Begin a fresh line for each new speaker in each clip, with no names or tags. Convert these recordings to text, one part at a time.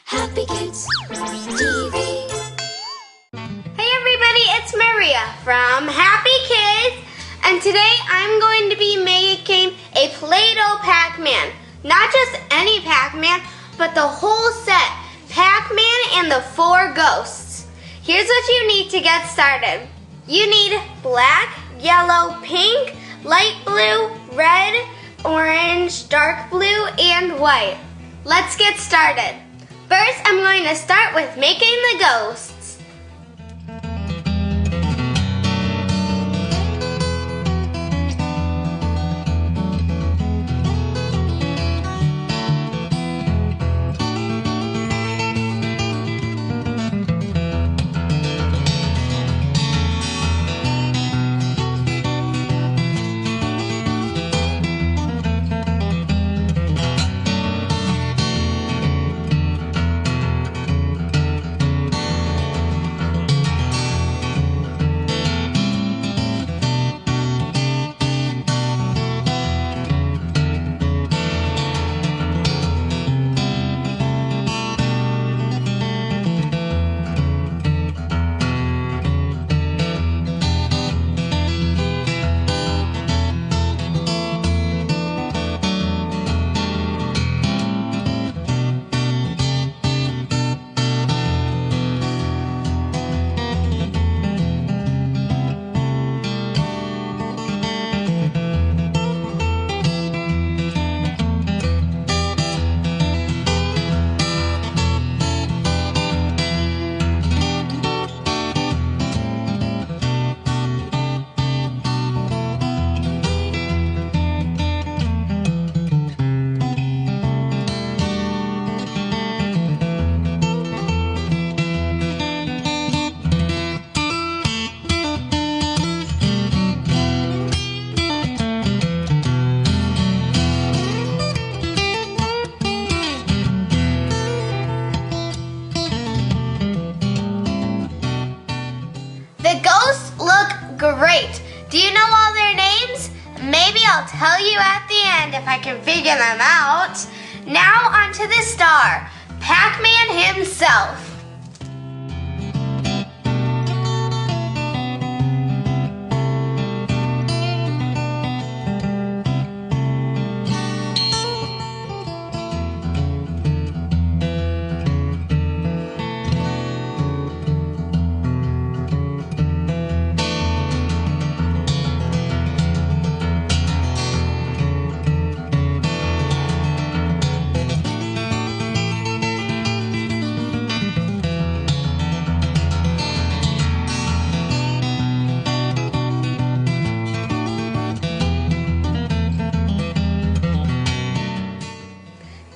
Happykids TV.
Hey everybody, it's Maria from Happykids, and today I'm going to be making a Play-Doh Pac Man. Not just any Pac Man, but the whole set, Pac Man and the 4 ghosts. Here's what you need to get started. You need black, yellow, pink, light blue, red, orange, dark blue, and white. Let's get started. First, I'm going to start with making the ghosts. The ghosts look great. Do you know all their names? Maybe I'll tell you at the end if I can figure them out. Now onto the star, Pac Man himself.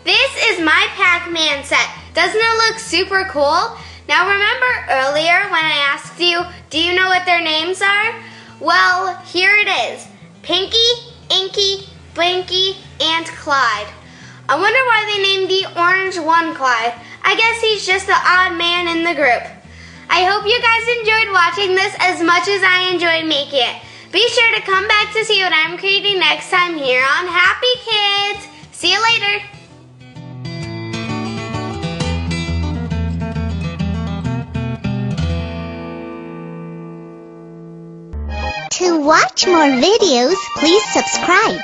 This is my Pac Man set. Doesn't it look super cool? Now remember earlier when I asked you, do you know what their names are? Well, here it is. Pinky, Inky, Blinky, and Clyde. I wonder why they named the orange one Clyde. I guess he's just the odd man in the group. I hope you guys enjoyed watching this as much as I enjoyed making it. Be sure to come back to see what I'm creating next time here on Happykids. See you later.
To watch more videos, please subscribe.